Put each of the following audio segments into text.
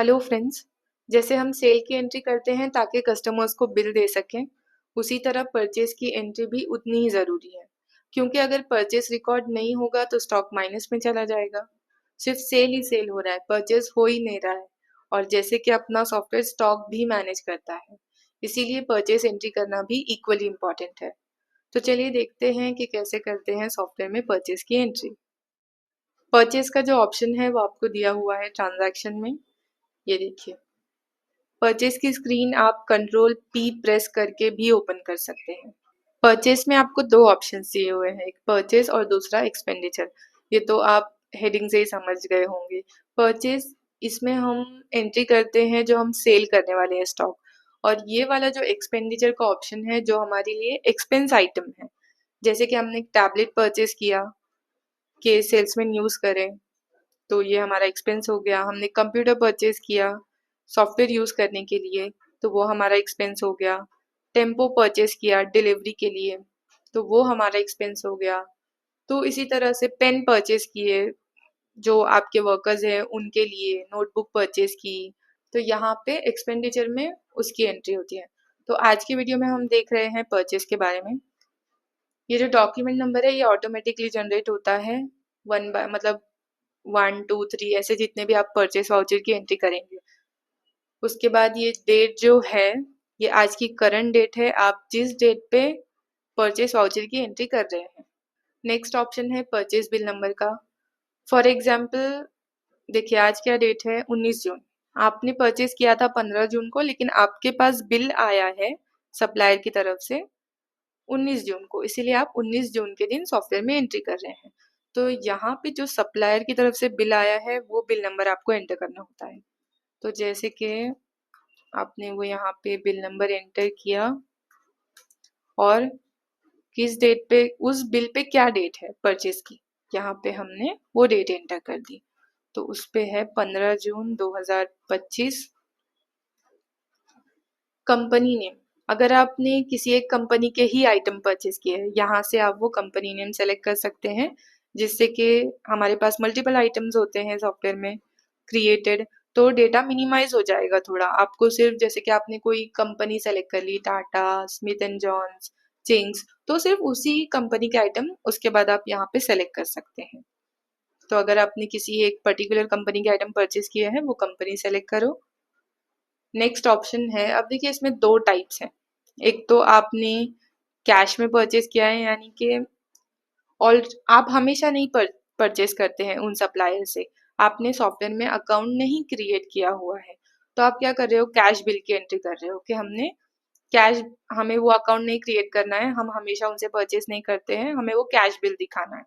Hello friends. जैसे हम cell की एंट्री करते हैं ताकि कस्टमर्स को बिल दे सकें, उसी तरह परचेज की एंट्री भी उतनी ही ज़रूरी है, क्योंकि अगर परचेज रिकॉर्ड नहीं होगा तो स्टॉक माइनस में चला जाएगा। सिर्फ सेल ही सेल हो रहा है, परचेज हो ही नहीं रहा है। और जैसे कि अपना सॉफ्टवेयर स्टॉक भी मैनेज करता है, इसीलिए परचेज एंट्री करना भी इक्वली इम्पॉर्टेंट है। तो चलिए देखते हैं कि कैसे करते हैं सॉफ्टवेयर में परचेज की एंट्री। परचेज का जो ऑप्शन है वो आपको दिया हुआ है ट्रांजैक्शन में। ये देखिए, परचेज की स्क्रीन आप कंट्रोल पी प्रेस करके भी ओपन कर सकते हैं। परचेज में आपको दो ऑप्शन दिए हुए हैं, एक परचेज और दूसरा एक्सपेंडिचर। ये तो आप हेडिंग से ही समझ गए होंगे। परचेज, इसमें हम एंट्री करते हैं जो हम सेल करने वाले हैं स्टॉक, और ये वाला जो एक्सपेंडिचर का ऑप्शन है जो हमारे लिए एक्सपेंस आइटम है। जैसे कि हमने एक टैबलेट परचेज किया कि सेल्समैन यूज करें, तो ये हमारा एक्सपेंस हो गया। हमने कंप्यूटर परचेज किया सॉफ्टवेयर यूज़ करने के लिए, तो वो हमारा एक्सपेंस हो गया। टेम्पो परचेज किया डिलीवरी के लिए, तो वो हमारा एक्सपेंस हो गया। तो इसी तरह से पेन परचेज किए जो आपके वर्कर्स हैं उनके लिए, नोटबुक परचेज की, तो यहाँ पे एक्सपेंडिचर में उसकी एंट्री होती है। तो आज की वीडियो में हम देख रहे हैं परचेज के बारे में। ये जो डॉक्यूमेंट नंबर है ये ऑटोमेटिकली जनरेट होता है, वन बाय मतलब 1 2 3 ऐसे जितने भी आप परचेज वाउचर की एंट्री करेंगे। उसके बाद ये डेट जो है, ये आज की करंट डेट है, आप जिस डेट पे परचेज वाउचर की एंट्री कर रहे हैं। नेक्स्ट ऑप्शन है परचेज बिल नंबर का। फॉर एग्जाम्पल देखिए, आज क्या डेट है, 19 जून। आपने परचेज किया था 15 जून को, लेकिन आपके पास बिल आया है सप्लायर की तरफ से 19 जून को, इसीलिए आप 19 जून के दिन सॉफ्टवेयर में एंट्री कर रहे हैं। तो यहाँ पे जो सप्लायर की तरफ से बिल आया है वो बिल नंबर आपको एंटर करना होता है। तो जैसे कि आपने वो यहाँ पे बिल नंबर एंटर किया, और किस डेट पे, उस बिल पे क्या डेट है परचेज की, यहाँ पे हमने वो डेट एंटर कर दी। तो उस पे है 15 जून 2025। कंपनी नेम, अगर आपने किसी एक कंपनी के ही आइटम परचेज किए हैं, यहाँ से आप वो कंपनी नेम सेलेक्ट कर सकते हैं, जिससे कि हमारे पास मल्टीपल आइटम्स होते हैं सॉफ्टवेयर में क्रिएटेड, तो डेटा मिनिमाइज हो जाएगा थोड़ा। आपको सिर्फ, जैसे कि आपने कोई कंपनी सेलेक्ट कर ली, Tata, Smith and Jones, Ching's, तो सिर्फ उसी कंपनी के आइटम उसके बाद आप यहाँ पे सेलेक्ट कर सकते हैं। तो अगर आपने किसी एक पर्टिकुलर कंपनी के आइटम परचेज किए हैं, वो कंपनी सेलेक्ट करो। नेक्स्ट ऑप्शन है, अब देखिए इसमें दो टाइप्स हैं। एक तो आपने कैश में परचेज किया है, यानी कि और आप हमेशा नहीं परचेज करते हैं उन सप्लायर से, आपने सॉफ्टवेयर में अकाउंट नहीं क्रिएट किया हुआ है, तो आप क्या कर रहे हो, कैश बिल की एंट्री कर रहे हो कि हमने कैश, हमें वो अकाउंट नहीं क्रिएट करना है, हम हमेशा उनसे परचेज नहीं करते हैं, हमें वो कैश बिल दिखाना है।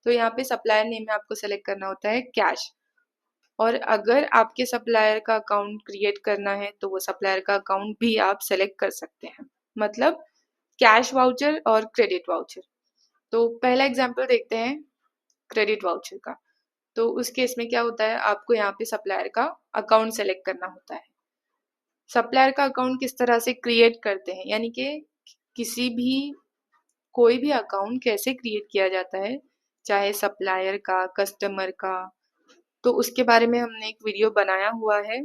तो यहाँ पे सप्लायर नेम में आपको सेलेक्ट करना होता है कैश। और अगर आपके सप्लायर का अकाउंट क्रिएट करना है तो वो सप्लायर का अकाउंट भी आप सेलेक्ट कर सकते हैं, मतलब कैश वाउचर और क्रेडिट वाउचर। तो पहला एग्जांपल देखते हैं क्रेडिट वाउचर का। तो उस केस में क्या होता है, आपको यहाँ पे सप्लायर का अकाउंट सेलेक्ट करना होता है। सप्लायर का अकाउंट किस तरह से क्रिएट करते हैं, यानी कि किसी भी, कोई भी अकाउंट कैसे क्रिएट किया जाता है, चाहे सप्लायर का, कस्टमर का, तो उसके बारे में हमने एक वीडियो बनाया हुआ है।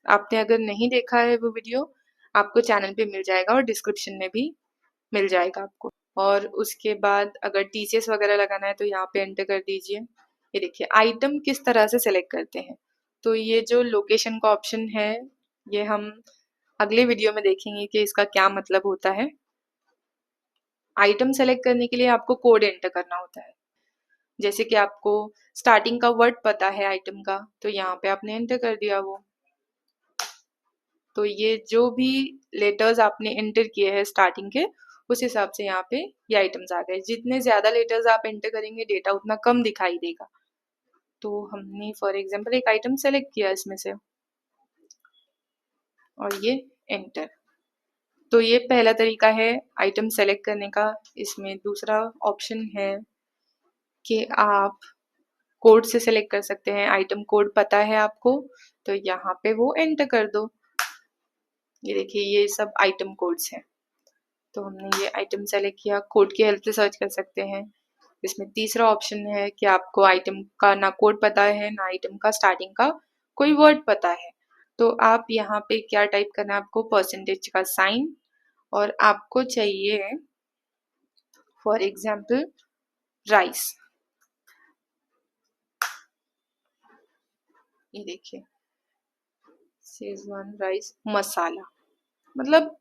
आपने अगर नहीं देखा है वो वीडियो, आपको चैनल पे मिल जाएगा और डिस्क्रिप्शन में भी मिल जाएगा आपको। और उसके बाद अगर टीसीएस वगैरह लगाना है तो यहाँ पे एंटर कर दीजिए। ये देखिए आइटम किस तरह से सेलेक्ट करते हैं। तो ये जो लोकेशन का ऑप्शन है, ये हम अगले वीडियो में देखेंगे कि इसका क्या मतलब होता है। आइटम सेलेक्ट करने के लिए आपको कोड एंटर करना होता है। जैसे कि आपको स्टार्टिंग का वर्ड पता है आइटम का, तो यहाँ पे आपने एंटर कर दिया वो। तो ये जो भी लेटर्स आपने एंटर किए हैं स्टार्टिंग के, उस हिसाब से यहाँ पे ये आइटम्स आ गए। जितने ज्यादा लेटर्स आप एंटर करेंगे डेटा उतना कम दिखाई देगा। तो हमने फॉर एग्जांपल एक आइटम सेलेक्ट किया इसमें से, और ये एंटर। तो ये पहला तरीका है आइटम सेलेक्ट करने का। इसमें दूसरा ऑप्शन है कि आप कोड से सेलेक्ट कर सकते हैं। आइटम कोड पता है आपको, तो यहाँ पे वो एंटर कर दो। ये देखिए ये सब आइटम कोड्स हैं। तो हमने ये आइटम सेलेक्ट किया, कोड की हेल्प से सर्च कर सकते हैं। इसमें तीसरा ऑप्शन है कि आपको आइटम का ना कोड पता है ना आइटम का स्टार्टिंग का कोई वर्ड पता है, तो आप यहाँ पे क्या टाइप करना है आपको, परसेंटेज का साइन, और आपको चाहिए फॉर एग्जाम्पल राइस। ये देखिए शेजवान राइस मसाला, मतलब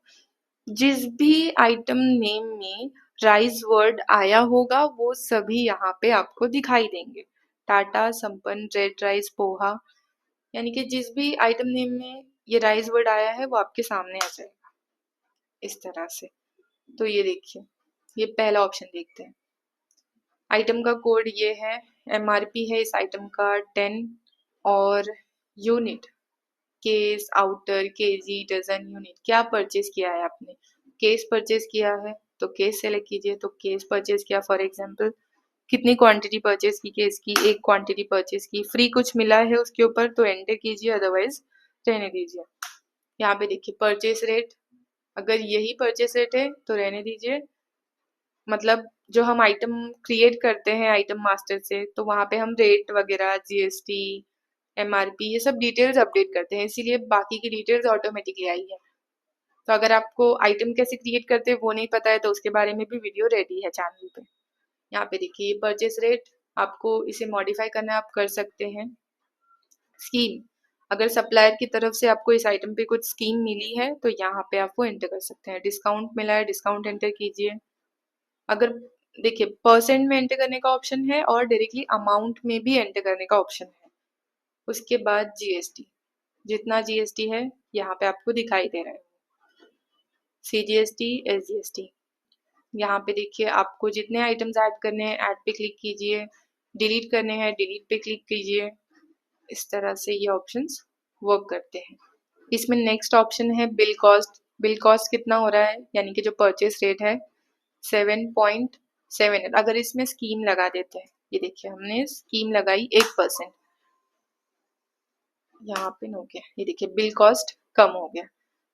जिस भी आइटम नेम में राइस वर्ड आया होगा वो सभी यहाँ पे आपको दिखाई देंगे। टाटा, संपन्न, रेड राइस, पोहा, यानी कि जिस भी आइटम नेम में ये राइस वर्ड आया है वो आपके सामने आ जाएगा इस तरह से। तो ये देखिए, ये पहला ऑप्शन देखते हैं। आइटम का कोड ये है, एमआरपी है इस आइटम का 10, और unit case, outer, KG, dozen, unit. क्या परचेज किया है आपने, केस परचेज किया है तो केस सेलेक्ट कीजिए। तो केस परचेज किया, फॉर एग्जांपल कितनी क्वांटिटी परचेज की केस की, एक क्वांटिटी परचेज की, फ्री कुछ मिला है उसके ऊपर तो एंटर कीजिए, अदरवाइज रहने दीजिए। यहाँ पे देखिए परचेज रेट, अगर यही परचेज रेट है तो रहने दीजिए। मतलब जो हम आइटम क्रिएट करते हैं आइटम मास्टर से, तो वहाँ पे हम रेट वगैरह, जीएसटी, एमआरपी, ये सब डिटेल्स अपडेट करते हैं, इसीलिए बाकी की डिटेल्स ऑटोमेटिकली आई है। तो अगर आपको आइटम कैसे क्रिएट करते हैं वो नहीं पता है तो उसके बारे में भी वीडियो रेडी है चैनल पे। यहाँ पे देखिए परचेस रेट, आपको इसे मॉडिफाई करना है, आप कर सकते हैं। स्कीम, अगर सप्लायर की तरफ से आपको इस आइटम पे कुछ स्कीम मिली है तो यहाँ पे आप वो एंटर कर सकते हैं। डिस्काउंट मिला है, डिस्काउंट एंटर कीजिए। अगर देखिए परसेंट में एंटर करने का ऑप्शन है और डायरेक्टली अमाउंट में भी एंटर करने का ऑप्शन है। उसके बाद जीएसटी, जितना जीएसटी है यहाँ पे आपको दिखाई दे रहा है, सीजीएसटी, एसजीएसटी। यहाँ पे देखिए आपको जितने आइटम्स ऐड करने हैं ऐड पे क्लिक कीजिए, डिलीट करने हैं डिलीट पे क्लिक कीजिए। इस तरह से ये ऑप्शंस वर्क करते हैं। इसमें नेक्स्ट ऑप्शन है बिल कॉस्ट। बिल कॉस्ट कितना हो रहा है, यानी कि जो परचेस रेट है 7.7। अगर इसमें स्कीम लगा देते हैं, ये देखिए हमने स्कीम लगाई 1%, यहाँ पे हो गया, ये देखिए बिल कॉस्ट कम हो गया।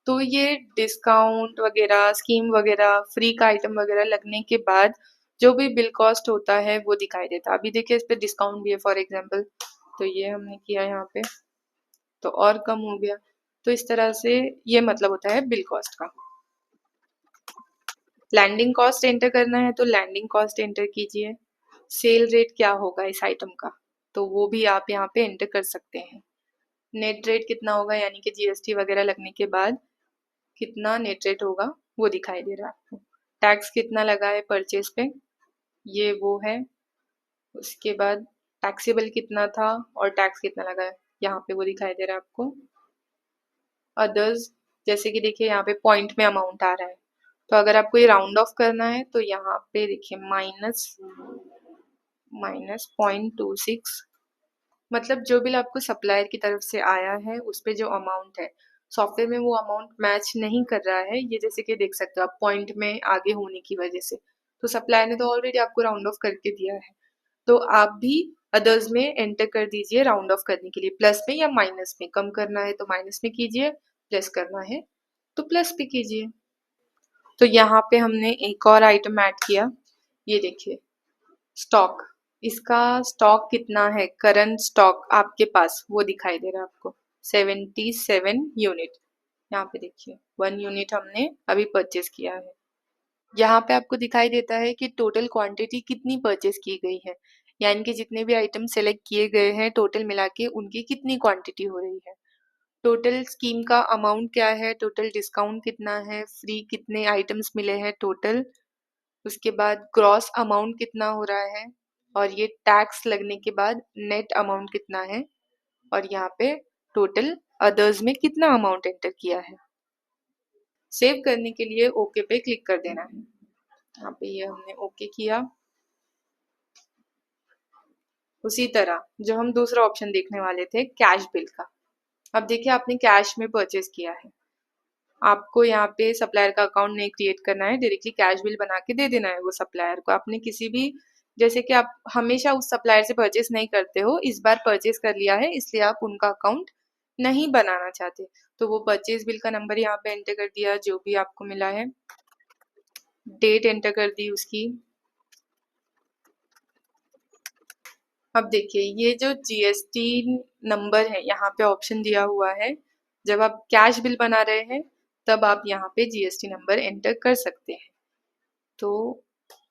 तो ये डिस्काउंट वगैरह, स्कीम वगैरह, फ्री का आइटम वगैरह लगने के बाद जो भी बिल कॉस्ट होता है वो दिखाई देता है। अभी देखिए इस पे डिस्काउंट भी है फॉर एग्जांपल, तो ये हमने किया यहाँ पे तो और कम हो गया। तो इस तरह से ये मतलब होता है बिल कॉस्ट का। लैंडिंग कॉस्ट एंटर करना है तो लैंडिंग कॉस्ट एंटर कीजिए। सेल रेट क्या होगा इस आइटम का, तो वो भी आप यहाँ पे एंटर कर सकते हैं। नेट रेट कितना होगा, यानी कि जीएसटी वगैरह लगने के बाद कितना नेट रेट होगा वो दिखाई दे रहा है आपको। टैक्स कितना लगा है परचेज पे, ये वो है। उसके बाद टैक्सेबल कितना था और टैक्स कितना लगा है, यहाँ पे वो दिखाई दे रहा है आपको। अदर्स, जैसे कि देखिए यहाँ पे पॉइंट में अमाउंट आ रहा है, तो अगर आपको ये राउंड ऑफ करना है तो यहाँ पे देखिए माइनस -0.26, मतलब जो बिल आपको सप्लायर की तरफ से आया है उस पे जो अमाउंट है सॉफ्टवेयर में वो अमाउंट मैच नहीं कर रहा है। ये जैसे कि देख सकते हो आप पॉइंट में आगे होने की वजह से, तो सप्लायर ने तो ऑलरेडी आपको राउंड ऑफ करके दिया है। तो आप भी अदर्स में एंटर कर दीजिए राउंड ऑफ करने के लिए, प्लस में या माइनस में। कम करना है तो माइनस में कीजिए, प्लस करना है तो प्लस पे कीजिए। तो यहाँ पे हमने एक और आइटम ऐड किया, ये देखिए स्टॉक। इसका स्टॉक कितना है, करंट स्टॉक आपके पास वो दिखाई दे रहा है आपको 77 यूनिट। यहाँ पे देखिए 1 यूनिट हमने अभी परचेज किया है। यहाँ पे आपको दिखाई देता है कि टोटल क्वांटिटी कितनी परचेज की गई है, यानी कि जितने भी आइटम सेलेक्ट किए गए हैं टोटल मिला के उनकी कितनी क्वांटिटी हो रही है। टोटल स्कीम का अमाउंट क्या है, टोटल डिस्काउंट कितना है, फ्री कितने आइटम्स मिले हैं टोटल, उसके बाद ग्रॉस अमाउंट कितना हो रहा है, और ये टैक्स लगने के बाद नेट अमाउंट कितना है, और यहाँ पे टोटल अदर्स में कितना अमाउंट एंटर किया है। सेव करने के लिए ओके पे क्लिक कर देना है। यहाँ पे ये हमने ओके किया। उसी तरह जो हम दूसरा ऑप्शन देखने वाले थे कैश बिल का, अब देखिए आपने कैश में परचेज किया है, आपको यहाँ पे सप्लायर का अकाउंट नहीं क्रिएट करना है, डायरेक्टली कैश बिल बना के दे देना है वो सप्लायर को। आपने किसी भी, जैसे कि आप हमेशा उस सप्लायर से परचेस नहीं करते हो, इस बार परचेस कर लिया है इसलिए आप उनका अकाउंट नहीं बनाना चाहते, तो वो परचेज बिल का नंबर यहाँ पे एंटर कर दिया जो भी आपको मिला है, डेट एंटर कर दी उसकी। अब देखिए ये जो जीएसटी नंबर है यहाँ पे ऑप्शन दिया हुआ है जब आप कैश बिल बना रहे हैं तब आप यहाँ पे जीएसटी नंबर एंटर कर सकते हैं। तो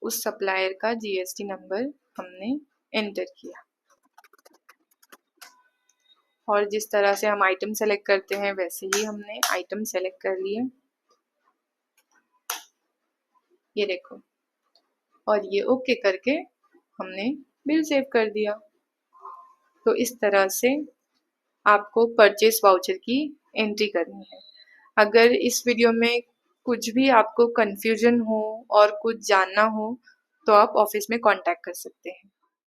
उस सप्लायर का जीएसटी नंबर हमने एंटर किया और जिस तरह से हम आइटम सेलेक्ट करते हैं वैसे ही हमने आइटम सेलेक्ट कर लिए। ये देखो, और ये ओके करके हमने बिल सेव कर दिया। तो इस तरह से आपको परचेस वाउचर की एंट्री करनी है। अगर इस वीडियो में कुछ भी आपको कंफ्यूजन हो और कुछ जानना हो तो आप ऑफिस में कांटेक्ट कर सकते हैं।